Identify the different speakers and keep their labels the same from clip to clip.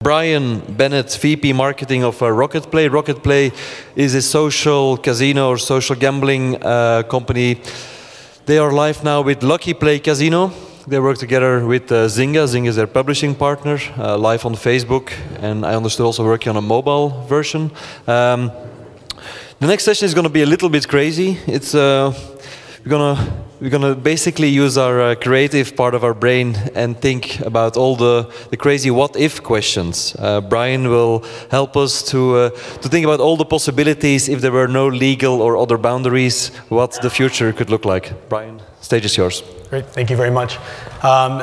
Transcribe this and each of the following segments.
Speaker 1: Bryan Bennett, VP Marketing of RocketPlay. RocketPlay is a social casino or social gambling company. They are live now with Lucky Play Casino. They work together with Zynga. Zynga is their publishing partner, live on Facebook, and I understood also working on a mobile version. The next session is going to be a little bit crazy. It's we're gonna basically use our creative part of our brain and think about all the crazy what-if questions. Bryan will help us to think about all the possibilities if there were no legal or other boundaries, what the future could look like. Bryan, stage is yours.
Speaker 2: Great, thank you very much.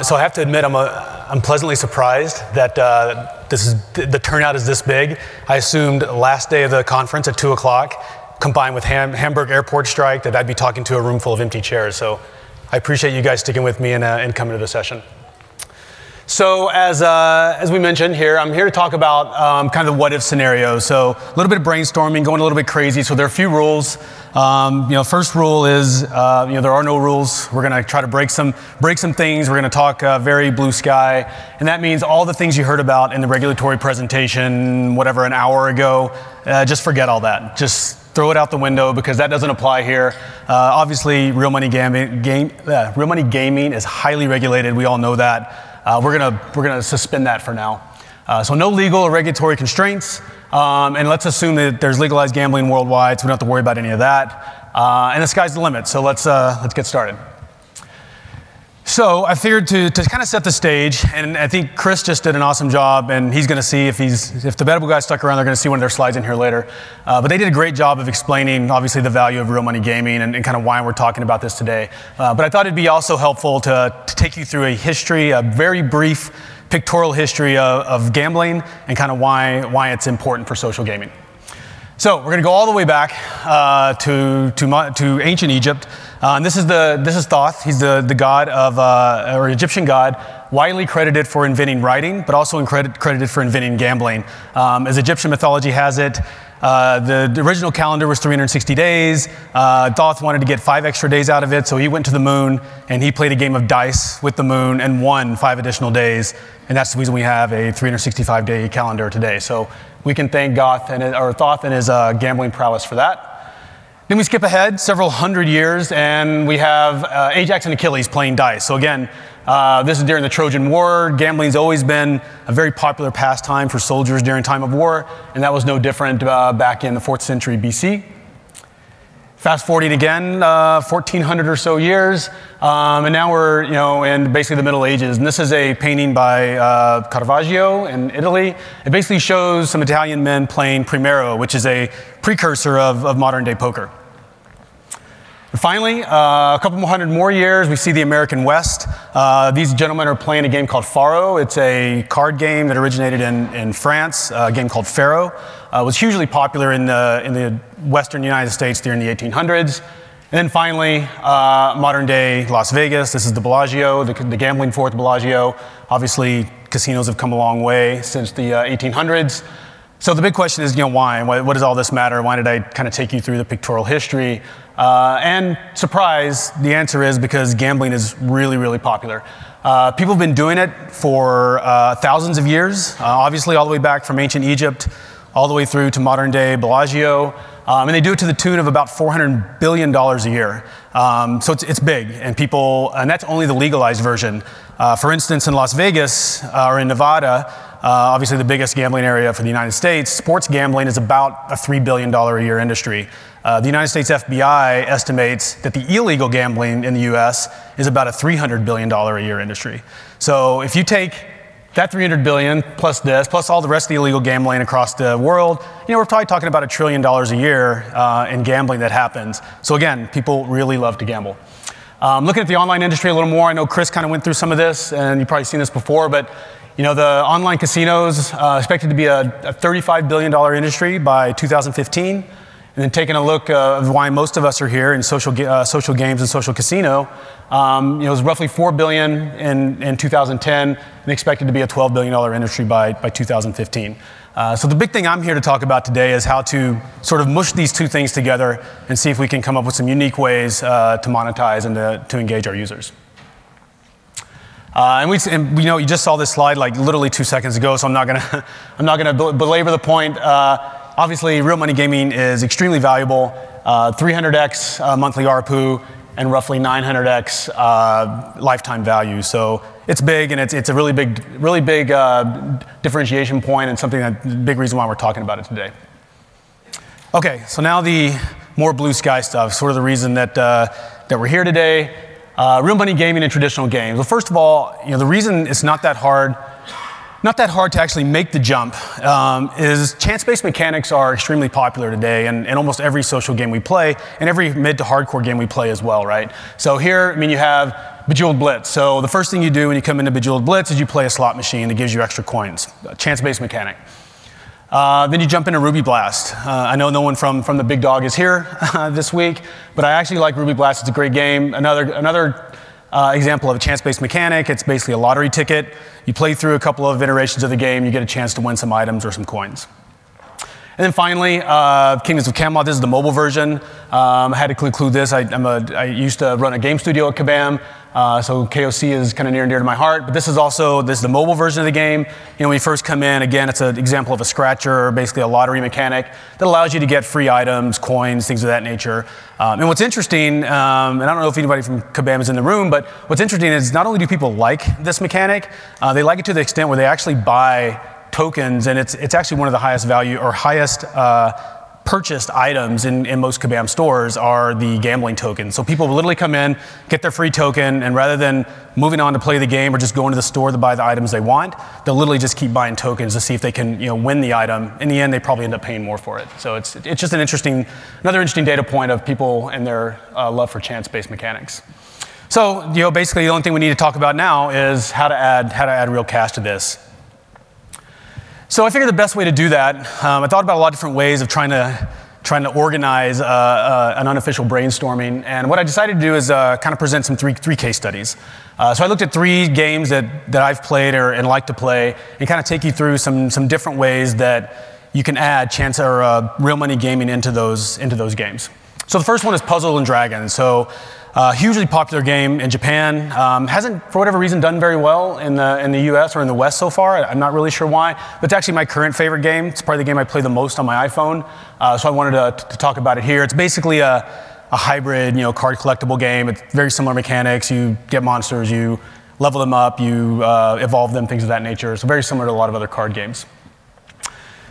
Speaker 2: So I have to admit, I'm pleasantly surprised that the turnout is this big. I assumed last day of the conference at 2 o'clock, combined with Hamburg airport strike, that I'd be talking to a room full of empty chairs. So I appreciate you guys sticking with me and coming to the session. So as we mentioned here, I'm here to talk about kind of the what-if scenario. So a little bit of brainstorming, going a little bit crazy. So there are a few rules. First rule is there are no rules. We're going to try to break some things. We're going to talk very blue sky, and that means all the things you heard about in the regulatory presentation, whatever, an hour ago. Just forget all that. Just throw it out the window because that doesn't apply here. Obviously, real money gaming is highly regulated. We all know that. We're gonna suspend that for now. So no legal or regulatory constraints, and let's assume that there's legalized gambling worldwide, so we don't have to worry about any of that. And the sky's the limit. So let's get started. So I figured to kind of set the stage, and I think Chris just did an awesome job, and he's going to see if the Bettable guys stuck around, they're going to see one of their slides in here later. But they did a great job of explaining, obviously, the value of real money gaming and kind of why we're talking about this today. But I thought it'd be also helpful to take you through a very brief pictorial history of gambling and kind of why it's important for social gaming. So we're going to go all the way back to ancient Egypt. And this is Thoth. He's the god of, or Egyptian god, widely credited for inventing writing, but also credited for inventing gambling. As Egyptian mythology has it, the original calendar was 360 days. Thoth wanted to get 5 extra days out of it, so he went to the moon and he played a game of dice with the moon and won 5 additional days. And that's the reason we have a 365-day calendar today. So we can thank Thoth and his gambling prowess for that. Then we skip ahead several hundred years, and we have Ajax and Achilles playing dice. So again, this is during the Trojan War. Gambling's always been a very popular pastime for soldiers during time of war, and that was no different back in the 4th century BC. Fast forwarding again, 1400 or so years, and now we're in basically the Middle Ages. And this is a painting by Caravaggio in Italy. It basically shows some Italian men playing Primero, which is a precursor of modern day poker. And finally, a couple more years, we see the American West. These gentlemen are playing a game called Faro. It's a card game that originated in France, a game called Faro. It was hugely popular in the western United States during the 1800s. And then finally, modern day Las Vegas. This is the Bellagio, the gambling fort Bellagio. Obviously, casinos have come a long way since the 1800s. So the big question is, why? What does all this matter? Why did I kind of take you through the pictorial history? And surprise, the answer is because gambling is really, really popular. People have been doing it for thousands of years, obviously all the way back from ancient Egypt, all the way through to modern day Bellagio. And they do it to the tune of about $400 billion a year. So it's big, and that's only the legalized version. For instance, in Las Vegas or in Nevada, obviously the biggest gambling area for the United States, sports gambling is about a $3 billion a year industry. The United States FBI estimates that the illegal gambling in the US is about a $300 billion a year industry. So if you take that $300 billion plus this, plus all the rest of the illegal gambling across the world, we're probably talking about $1 trillion a year in gambling that happens. So again, people really love to gamble. Looking at the online industry a little more, I know Chris kind of went through some of this, and you've probably seen this before, but the online casinos expected to be a $35 billion industry by 2015. And then taking a look of why most of us are here in social games and social casino, it was roughly $4 billion in 2010 and expected to be a $12 billion industry by 2015. So the big thing I'm here to talk about today is how to sort of mush these two things together and see if we can come up with some unique ways to monetize and to engage our users. And you just saw this slide like literally 2 seconds ago, so I'm not gonna belabor the point. Obviously, real money gaming is extremely valuable. 300x monthly ARPU and roughly 900x lifetime value. So it's big, and it's a really big differentiation point, and something that big reason why we're talking about it today. Okay, so now the more blue sky stuff, sort of the reason that we're here today. Real money gaming and traditional games. Well, first of all, the reason it's not that hard to actually make the jump is chance-based mechanics are extremely popular today in almost every social game we play, and every mid to hardcore game we play as well, right? So here, you have Bejeweled Blitz. So the first thing you do when you come into Bejeweled Blitz is you play a slot machine that gives you extra coins, a chance-based mechanic. Then you jump into Ruby Blast. I know no one from the big dog is here this week, but I actually like Ruby Blast. It's a great game. Another example of a chance-based mechanic. It's basically a lottery ticket. You play through a couple of iterations of the game, you get a chance to win some items or some coins. And then finally, Kingdoms of Camelot. This is the mobile version. I had to include this. I used to run a game studio at Kabam, so KOC is kind of near and dear to my heart. But this is the mobile version of the game. When you first come in, again, it's an example of a scratcher, basically a lottery mechanic that allows you to get free items, coins, things of that nature. And what's interesting, and I don't know if anybody from Kabam is in the room, but what's interesting is not only do people like this mechanic, they like it to the extent where they actually buy tokens, and it's actually one of the highest value or highest purchased items in most Kabam stores are the gambling tokens. So people will literally come in, get their free token, and rather than moving on to play the game or just going to the store to buy the items they want, they'll literally just keep buying tokens to see if they can win the item. In the end, they probably end up paying more for it. So it's just another interesting data point of people and their love for chance-based mechanics. So basically the only thing we need to talk about now is how to add real cash to this. So I figured the best way to do that, I thought about a lot of different ways of trying to organize an unofficial brainstorming. And what I decided to do is kind of present some three case studies. So I looked at 3 games that I've played and like to play, and kind of take you through some different ways that you can add chance or real money gaming into those games. So the first one is Puzzle and Dragons. So hugely popular game in Japan. Hasn't, for whatever reason, done very well in the US or in the West so far. I'm not really sure why. But it's actually my current favorite game. It's probably the game I play the most on my iPhone. So I wanted to talk about it here. It's basically a hybrid, card collectible game. It's very similar mechanics. You get monsters, you level them up, you evolve them, things of that nature. So very similar to a lot of other card games.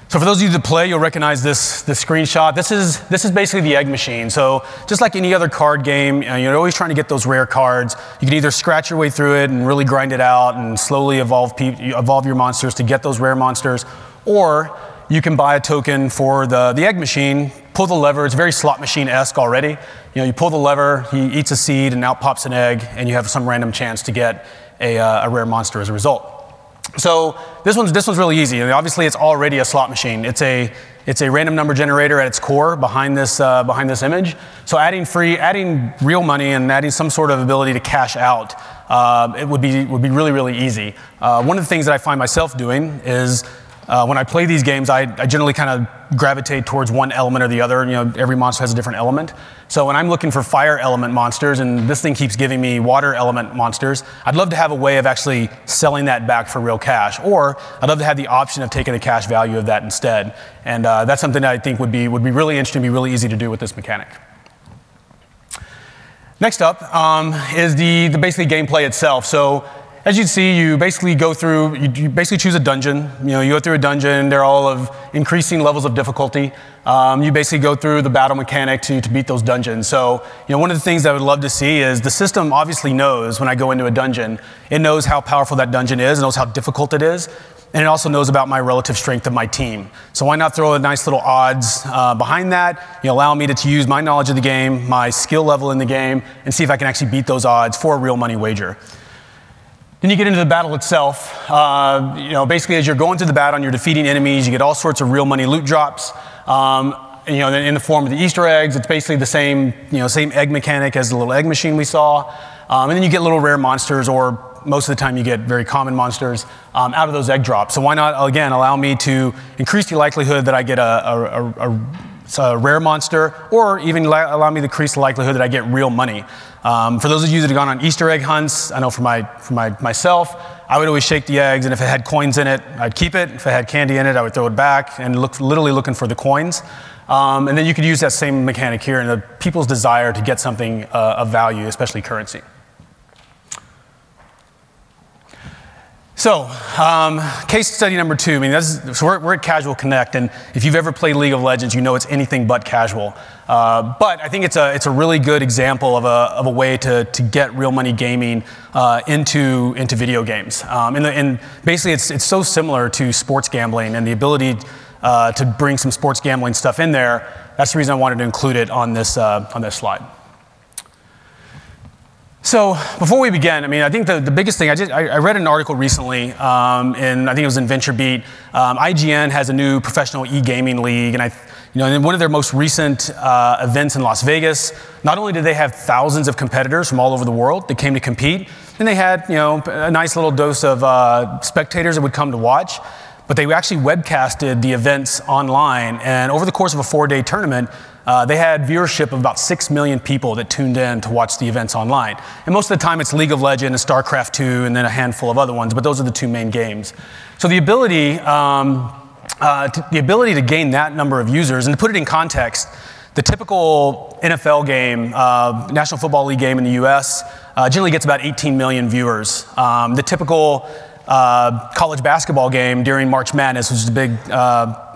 Speaker 2: So for those of you that play, you'll recognize this screenshot. This is basically the egg machine. So just like any other card game, you're always trying to get those rare cards. You can either scratch your way through it and really grind it out and slowly evolve your monsters to get those rare monsters, or you can buy a token for the egg machine, pull the lever. It's very slot machine-esque already. You pull the lever, he eats a seed, and out pops an egg, and you have some random chance to get a rare monster as a result. So this one's really easy. Obviously, it's already a slot machine. It's a random number generator at its core behind this image. So adding real money and adding some sort of ability to cash out, it would be really, really easy. One of the things that I find myself doing is when I play these games, I generally kind of gravitate towards one element or the other. Every monster has a different element. So when I'm looking for fire element monsters, and this thing keeps giving me water element monsters, I'd love to have a way of actually selling that back for real cash. Or I'd love to have the option of taking the cash value of that instead. And that's something that I think would be really interesting, be really easy to do with this mechanic. Next up is the basically gameplay itself. So as you see, you basically go through, you basically choose a dungeon. You go through a dungeon. They're all of increasing levels of difficulty. You basically go through the battle mechanic to beat those dungeons. So one of the things that I would love to see is the system obviously knows when I go into a dungeon, it knows how powerful that dungeon is, it knows how difficult it is, and it also knows about my relative strength of my team. So why not throw a nice little odds behind that, allow me to use my knowledge of the game, my skill level in the game, and see if I can actually beat those odds for a real money wager. Then you get into the battle itself. Basically, as you're going through the battle and you're defeating enemies, you get all sorts of real money loot drops. In the form of the Easter eggs. It's basically the same egg mechanic as the little egg machine we saw. And then you get little rare monsters, or most of the time you get very common monsters out of those egg drops. So why not, again, allow me to increase the likelihood that I get a rare monster, or even allow me to increase the likelihood that I get real money. For those of you that have gone on Easter egg hunts, I know for myself, I would always shake the eggs, and if it had coins in it, I'd keep it. If it had candy in it, I would throw it back and literally looking for the coins. And then you could use that same mechanic here in the people's desire to get something of value, especially currency. So, case study number 2. I mean, so we're at Casual Connect, and if you've ever played League of Legends, you know it's anything but casual. But I think it's a really good example of a way to get real money gaming into video games. And basically, it's so similar to sports gambling and the ability to bring some sports gambling stuff in there. That's the reason I wanted to include it on this slide. So before we begin, I mean, I think the biggest thing, I read an article recently, and I think it was in VentureBeat. IGN has a new professional e-gaming league, and in one of their most recent events in Las Vegas, not only did they have thousands of competitors from all over the world that came to compete, and they had a nice little dose of spectators that would come to watch, but they actually webcasted the events online, and over the course of a 4-day tournament, they had viewership of about 6 million people that tuned in to watch the events online. And most of the time it's League of Legends and StarCraft 2 and then a handful of other ones, but those are the 2 main games. So the ability to gain that number of users, and to put it in context, the typical NFL game, National Football League game in the US, generally gets about 18 million viewers. The typical college basketball game during March Madness, which is a big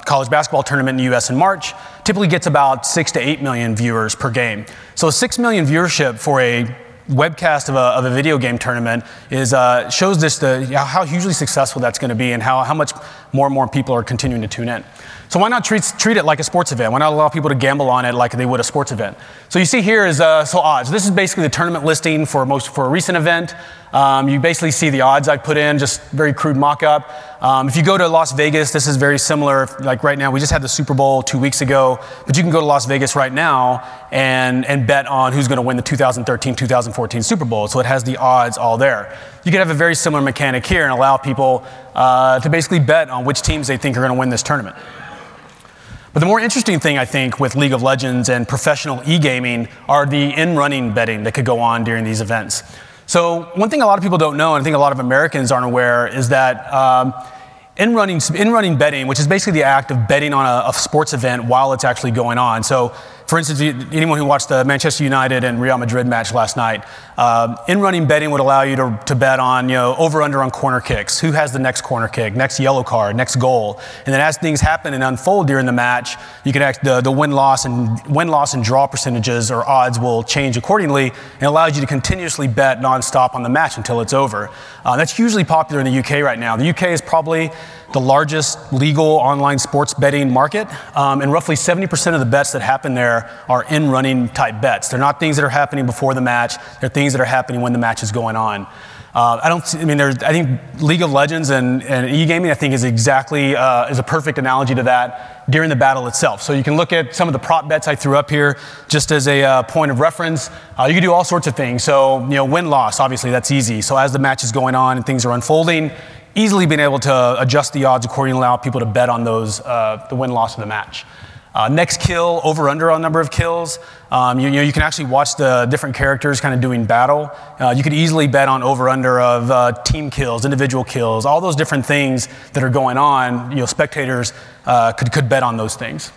Speaker 2: college basketball tournament in the US in March, typically gets about 6 to 8 million viewers per game. So 6 million viewership for a webcast of a video game tournament shows how hugely successful that's going to be and how much more and more people are continuing to tune in. So why not treat it like a sports event? Why not allow people to gamble on it like they would a sports event? So you see here is odds. This is basically the tournament listing for a recent event. You basically see the odds I put in, just very crude mock-up. If you go to Las Vegas, this is very similar. Like right now, we just had the Super Bowl 2 weeks ago, but you can go to Las Vegas right now and bet on who's going to win the 2013-2014 Super Bowl. So it has the odds all there. You could have a very similar mechanic here and allow people to basically bet on which teams they think are going to win this tournament. But the more interesting thing, I think, with League of Legends and professional e-gaming are the in-running betting that could go on during these events. So one thing a lot of people don't know, and I think a lot of Americans aren't aware, is that in-running betting, which is basically the act of betting on a sports event while it's actually going on. So, for instance, anyone who watched the Manchester United and Real Madrid match last night, in-running betting would allow you to bet on, over/under on corner kicks. Who has the next corner kick, next yellow card, next goal? And then as things happen and unfold during the match, you can the win-loss and draw percentages or odds will change accordingly, and allows you to continuously bet nonstop on the match until it's over. That's hugely popular in the UK right now. The UK is probably the largest legal online sports betting market, and roughly 70% of the bets that happen there are in-running type bets. They're not things that are happening before the match. They're things that are happening when the match is going on. I think League of Legends and e-gaming, I think, is a perfect analogy to that during the battle itself. So you can look at some of the prop bets I threw up here just as a point of reference. You can do all sorts of things. So, win-loss, obviously, that's easy. So as the match is going on and things are unfolding, easily being able to adjust the odds accordingly, allow people to bet on those, the win-loss of the match. Next kill, over/under on number of kills. You can actually watch the different characters kind of doing battle. You could easily bet on over/under of team kills, individual kills, all those different things that are going on. Spectators could bet on those things.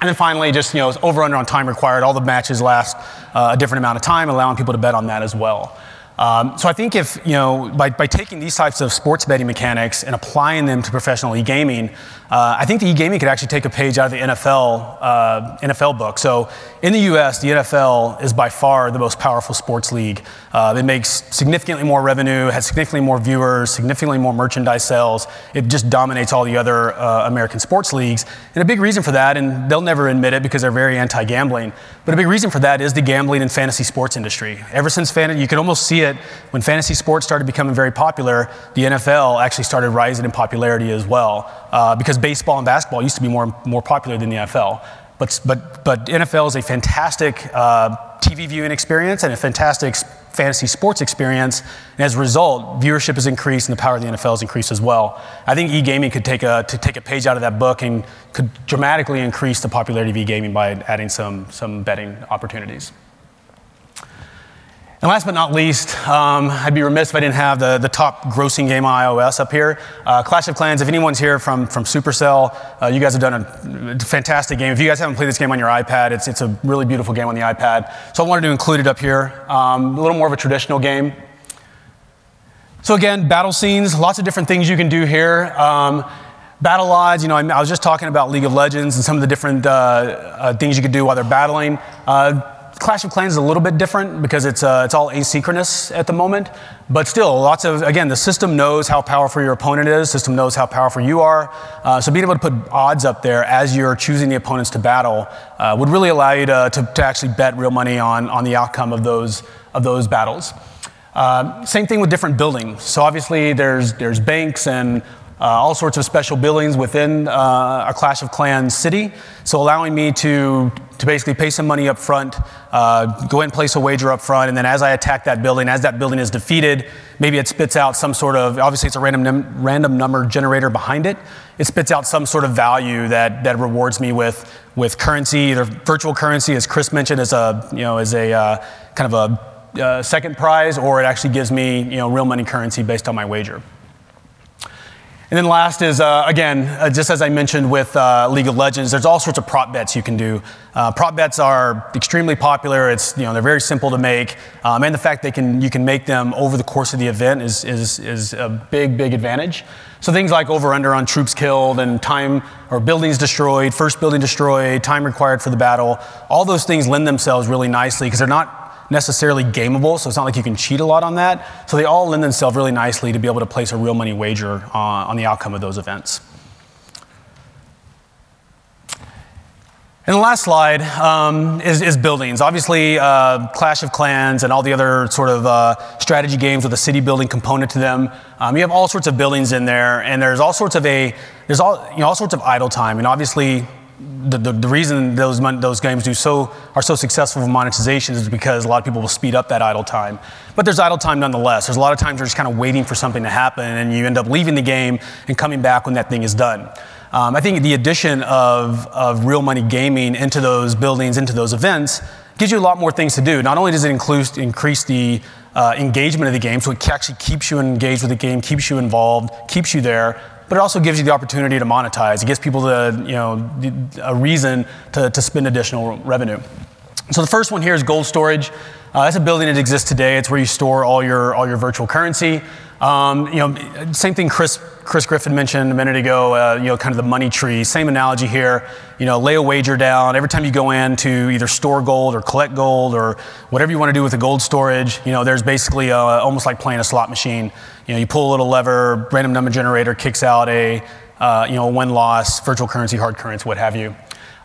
Speaker 2: And then finally, just over/under on time required. All the matches last a different amount of time, allowing people to bet on that as well. So I think if, by taking these types of sports betting mechanics and applying them to professional e-gaming, I think the e-gaming could actually take a page out of the NFL book. So in the US, the NFL is by far the most powerful sports league. It makes significantly more revenue, has significantly more viewers, significantly more merchandise sales. It just dominates all the other American sports leagues. And a big reason for that, and they'll never admit it because they're very anti-gambling, but a big reason for that is the gambling and fantasy sports industry. Ever since you can almost see it when fantasy sports started becoming very popular, the NFL actually started rising in popularity as well, because baseball and basketball used to be more popular than the NFL. But NFL is a fantastic TV viewing experience and a fantastic fantasy sports experience. And as a result, viewership has increased and the power of the NFL has increased as well. I think e-gaming could take a page out of that book and could dramatically increase the popularity of e-gaming by adding some betting opportunities. And last but not least, I'd be remiss if I didn't have the top grossing game on iOS up here. Clash of Clans, if anyone's here from Supercell, you guys have done a fantastic game. If you guys haven't played this game on your iPad, it's a really beautiful game on the iPad. So I wanted to include it up here. A little more of a traditional game. So again, battle scenes, lots of different things you can do here. Battle odds, I was just talking about League of Legends and some of the different things you could do while they're battling. Clash of Clans is a little bit different because it's all asynchronous at the moment, but still again, the system knows how powerful your opponent is, the system knows how powerful you are, so being able to put odds up there as you're choosing the opponents to battle would really allow you to actually bet real money on the outcome of those battles. Same thing with different buildings. So obviously there's banks and all sorts of special buildings within a Clash of Clans city, so allowing me to basically pay some money up front, go ahead and place a wager up front, and then as I attack that building, as that building is defeated, maybe it spits out some sort of, obviously it's a random number generator behind it, it spits out some sort of value that rewards me with currency, either virtual currency, as Chris mentioned, as a kind of a second prize, or it actually gives me real money currency based on my wager. And then last is, again, just as I mentioned with League of Legends, there's all sorts of prop bets you can do. Prop bets are extremely popular. They're very simple to make, and the fact you can make them over the course of the event is a big advantage. So things like over/under on troops killed and time or buildings destroyed, first building destroyed, time required for the battle. All those things lend themselves really nicely because they're not necessarily gameable, so it's not like you can cheat a lot on that. So they all lend themselves really nicely to be able to place a real money wager on the outcome of those events. And the last slide is buildings. Obviously, Clash of Clans and all the other sort of strategy games with a city building component to them. You have all sorts of buildings in there, and there's all sorts of all sorts of idle time. And obviously, the reason those games are so successful with monetization is because a lot of people will speed up that idle time. But there's idle time nonetheless. There's a lot of times you're just kind of waiting for something to happen, and you end up leaving the game and coming back when that thing is done. I think the addition of real money gaming into those buildings, into those events, gives you a lot more things to do. Not only does it increase the engagement of the game, so it actually keeps you engaged with the game, keeps you involved, keeps you there, but it also gives you the opportunity to monetize. It gives people a reason to spend additional revenue. So the first one here is gold storage. That's a building that exists today. It's where you store all your virtual currency. Same thing Chris Griffin mentioned a minute ago, kind of the money tree. Same analogy here. Lay a wager down. Every time you go in to either store gold or collect gold or whatever you want to do with the gold storage, there's basically almost like playing a slot machine. You pull a little lever, random number generator kicks out a win-loss, virtual currency, hard currency, what have you.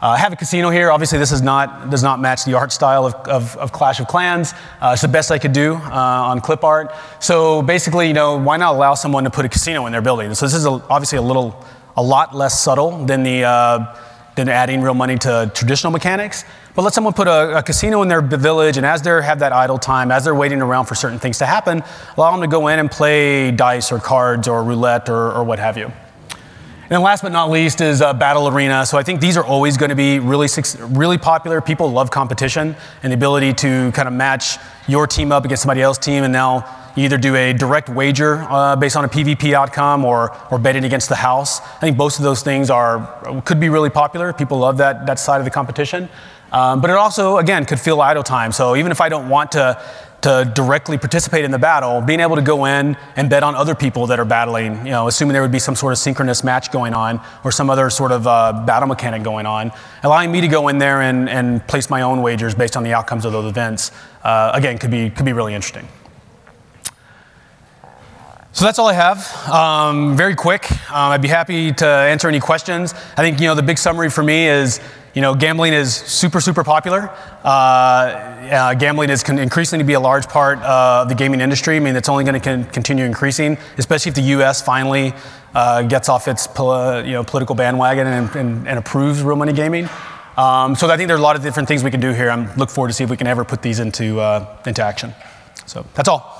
Speaker 2: I have a casino here. Obviously, this does not match the art style of Clash of Clans. It's the best I could do on clip art. So basically, why not allow someone to put a casino in their building? So this is obviously a lot less subtle than than adding real money to traditional mechanics. But let someone put a casino in their village, and as they have that idle time, as they're waiting around for certain things to happen, allow them to go in and play dice or cards or roulette or what have you. And then last but not least is Battle Arena. So I think these are always going to be really popular. People love competition and the ability to kind of match your team up against somebody else's team, and now you either do a direct wager based on a PvP outcome or betting against the house. I think both of those things could be really popular. People love that side of the competition. But it also, again, could feel idle time. So even if I don't want to directly participate in the battle, being able to go in and bet on other people that are battling, assuming there would be some sort of synchronous match going on or some other sort of battle mechanic going on, allowing me to go in there and place my own wagers based on the outcomes of those events, again, could be really interesting. So that's all I have. Very quick. I'd be happy to answer any questions. I think the big summary for me is gambling is super popular. Gambling is increasingly to be a large part of the gaming industry. I mean, it's only going to continue increasing, especially if the U.S. finally gets off its political bandwagon and approves real money gaming. So I think there are a lot of different things we can do here. I look forward to see if we can ever put these into action. So that's all.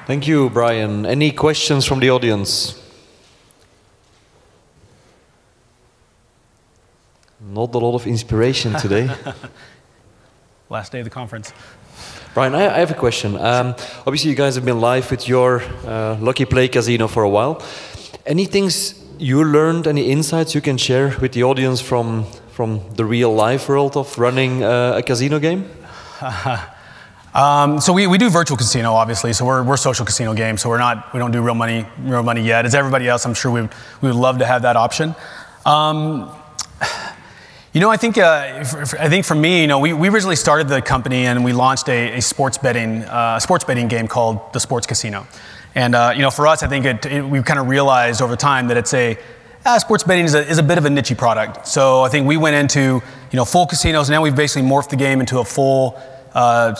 Speaker 1: Thank you, Bryan. Any questions from the audience? Not a lot of inspiration today.
Speaker 2: Last day of the conference.
Speaker 1: Bryan, I have a question. Obviously, you guys have been live with your RocketPlay casino for a while. Any things you learned, any insights you can share with the audience from the real life world of running a casino game?
Speaker 2: So we do virtual casino, obviously. So we're social casino games. So we don't do real money yet. As everybody else, I'm sure we would love to have that option. You know, I think for me, you know, we originally started the company and we launched a sports betting game called the Sports Casino. And you know, for us, I think we kind of realized over time that it's sports betting is a bit of a niche product. So I think we went into full casinos. Now we've basically morphed the game into a full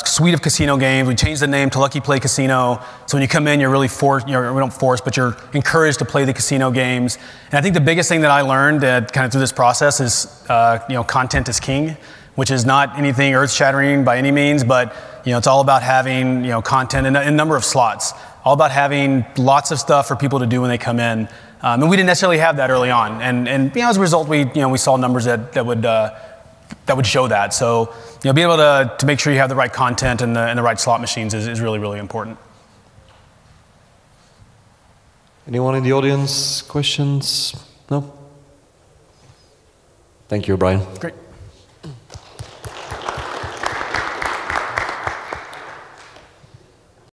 Speaker 2: suite of casino games. We changed the name to RocketPlay Casino. So when you come in, you're really forced, we don't force, but you're encouraged to play the casino games. And I think the biggest thing that I learned kind of through this process is, content is king, which is not anything earth-shattering by any means, but it's all about having content and a number of slots. All about having lots of stuff for people to do when they come in. And we didn't necessarily have that early on. And as a result, we saw numbers that would show that. So being able to make sure you have the right content and the right slot machines is really, really important.
Speaker 1: Anyone in the audience? Questions? No? Thank you, Bryan.
Speaker 2: Great.